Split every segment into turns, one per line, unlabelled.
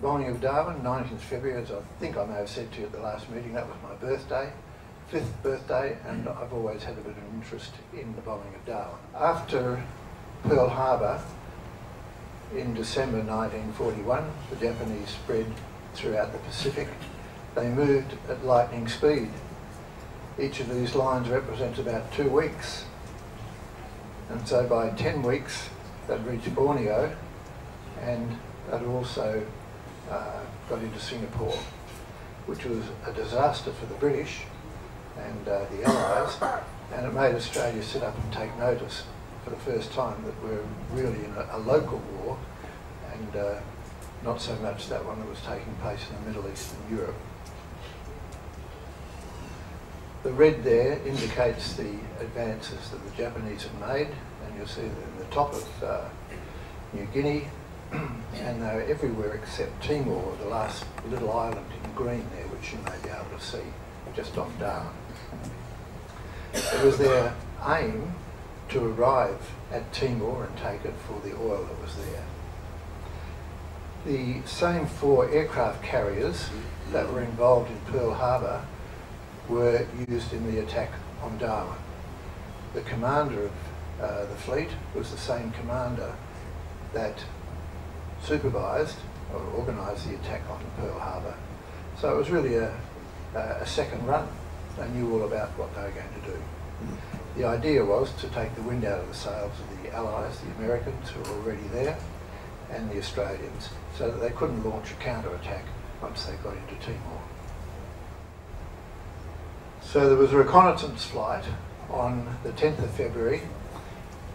bombing of Darwin, 19th February, as I think I may have said to you at the last meeting, that was my birthday, 5th birthday, and I've always had a bit of an interest in the bombing of Darwin. After Pearl Harbour, in December 1941, the Japanese spread throughout the Pacific. They moved at lightning speed. Each of these lines represents about 2 weeks. And so by 10 weeks, they'd reached Borneo, and they'd also got into Singapore, which was a disaster for the British and the Allies, and it made Australia sit up and take notice for the first time that we're really in a local war, and not so much that one that was taking place in the Middle East and Europe. The red there indicates the advances that the Japanese have made, and you'll see that in the top of New Guinea, and they're everywhere except Timor, the last little island in green there, which you may be able to see just off Darwin. It was their aim to arrive at Timor and take it for the oil that was there. The same 4 aircraft carriers that were involved in Pearl Harbour were used in the attack on Darwin. The commander of the fleet was the same commander that supervised or organised the attack on Pearl Harbour. So it was really a second run. They knew all about what they were going to do. The idea was to take the wind out of the sails of the Allies, the Americans who were already there, and the Australians, so that they couldn't launch a counter-attack once they got into Timor. So there was a reconnaissance flight on the 10th of February,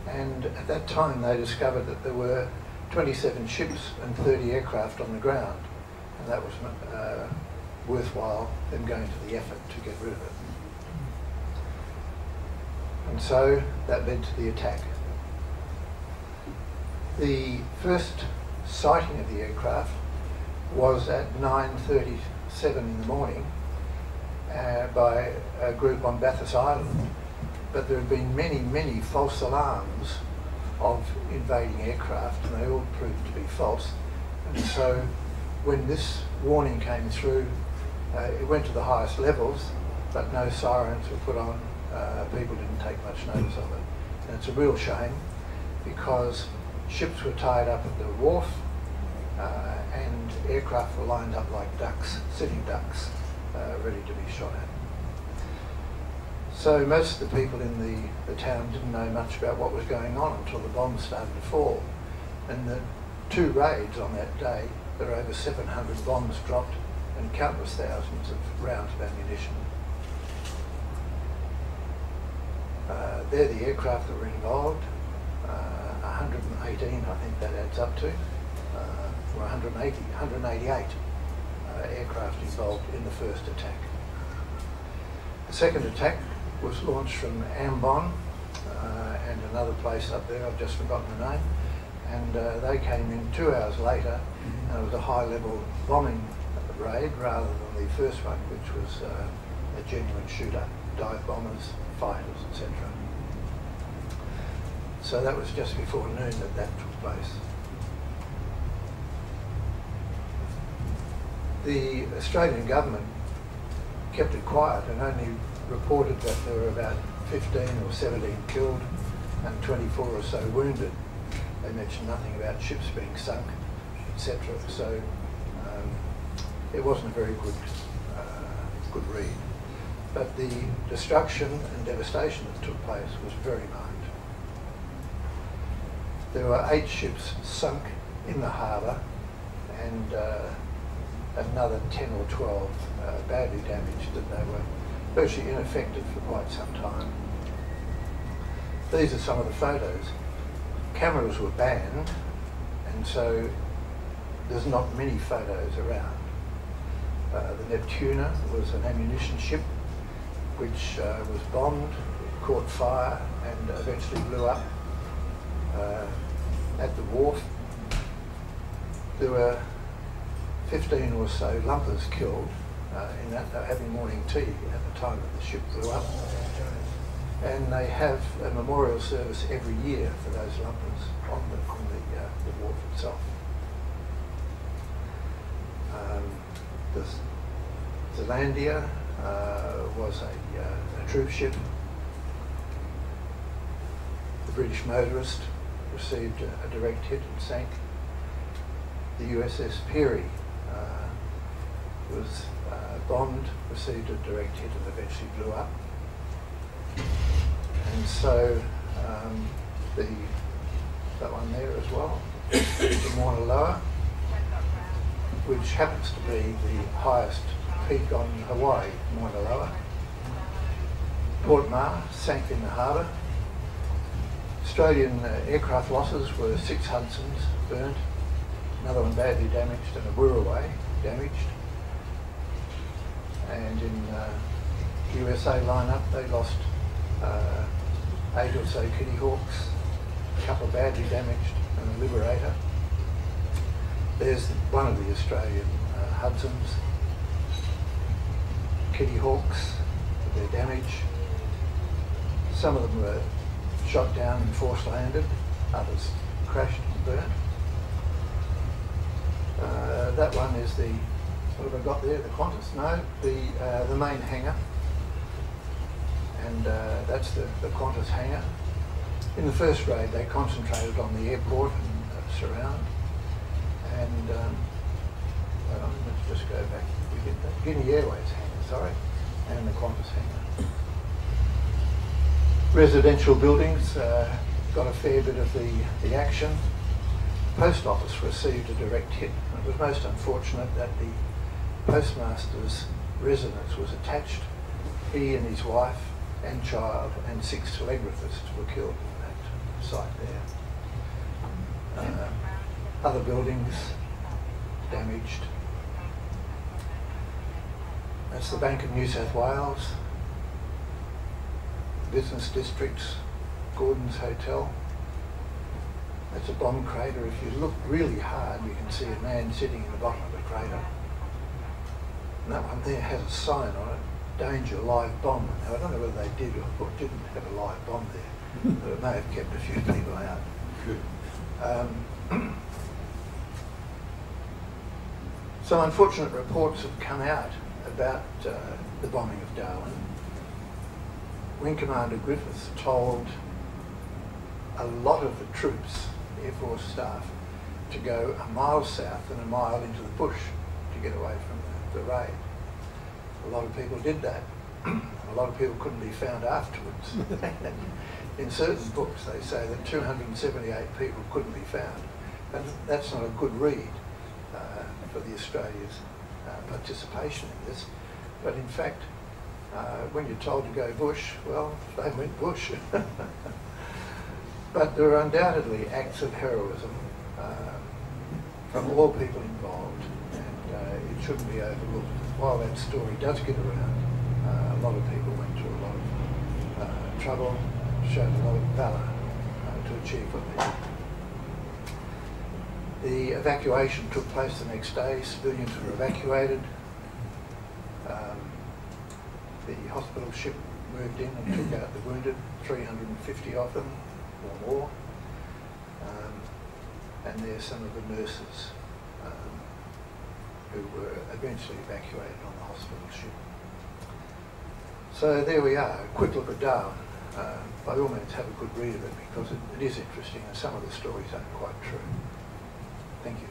and at that time they discovered that there were 27 ships and 30 aircraft on the ground, and that was worthwhile them going to the effort to get rid of it. And so that led to the attack. The first sighting of the aircraft was at 9:37 in the morning by a group on Bathurst Island, but there had been many false alarms of invading aircraft, and they all proved to be false. And so when this warning came through, it went to the highest levels, but no sirens were put on. People didn't take much notice of it. And it's a real shame, because ships were tied up at the wharf and aircraft were lined up like ducks, sitting ducks, ready to be shot at. So most of the people in the town didn't know much about what was going on until the bombs started to fall. And the 2 raids on that day, there were over 700 bombs dropped and countless thousands of rounds of ammunition. They're the aircraft that were involved, 118 I think that adds up to, or 188 aircraft involved in the first attack. The second attack was launched from Ambon and another place up there, I've just forgotten the name, and they came in 2 hours later, and it was a high-level bombing raid rather than the first one, which was a genuine shooter, dive bombers, fighters, etc. So that was just before noon that took place. The Australian government kept it quiet and only reported that there were about 15 or 17 killed and 24 or so wounded. They mentioned nothing about ships being sunk, etc. So it wasn't a very good read. But the destruction and devastation that took place was very marked. There were 8 ships sunk in the harbour and another 10 or 12 badly damaged, and they were virtually ineffective for quite some time. These are some of the photos. Cameras were banned, and so there's not many photos around. The Neptuna was an ammunition ship which was bombed, caught fire, and eventually blew up at the wharf. There were 15 or so lumpers killed in that. They were having morning tea at the time that the ship blew up. And they have a memorial service every year for those lumpers on the wharf itself. The Zealandia was a troop ship. The British Motorist received a direct hit and sank. The USS Peary was bombed, received a direct hit and eventually blew up. And so that one there as well, the Mauna Loa, which happens to be the highest peak on Hawaii, Mauna Loa. Port Ma sank in the harbour. Australian aircraft losses were 6 Hudsons burnt, another one badly damaged, and a Wirraway damaged. And in the USA lineup, they lost 8 or so Kitty Hawks, a couple badly damaged, and a Liberator. There's one of the Australian Hudsons. Kitty Hawks, with their damage. Some of them were shot down and force landed, others crashed and burnt. That one is the, what have I got there, the Qantas? No, the main hangar. And that's the Qantas hangar. In the first raid, they concentrated on the airport and surround. And let's just go back. We did that. Guinea Airways hangar, sorry, and the Qantas hangar. Residential buildings got a fair bit of the action. Post office received a direct hit. It was most unfortunate that the postmaster's residence was attached. He and his wife and child and 6 telegraphists were killed in that site there. Other buildings damaged. That's the Bank of New South Wales, business districts, Gordon's Hotel. That's a bomb crater. If you look really hard, you can see a man sitting in the bottom of the crater. And that one there has a sign on it, danger, live bomb. Now, I don't know whether they did or didn't have a live bomb there, but it may have kept a few people out. Good. Some unfortunate reports have come out about the bombing of Darwin. Wing Commander Griffiths told a lot of the troops, Air Force staff, to go a mile south and a mile into the bush to get away from the raid. A lot of people did that. A lot of people couldn't be found afterwards. In certain books they say that 278 people couldn't be found. And that's not a good read for the Australia's participation in this. But in fact, when you're told to go bush, well, they went bush. But there are undoubtedly acts of heroism from all people involved, and it shouldn't be overlooked. While that story does get around, a lot of people went through a lot of trouble, showed a lot of valour to achieve what they did. The evacuation took place the next day. Civilians were evacuated. The hospital ship moved in and took out the wounded, 350 of them or more. And there's some of the nurses who were eventually evacuated on the hospital ship. So there we are, a quick look at Darwin. By all means, have a good read of it because it is interesting and some of the stories aren't quite true. Thank you.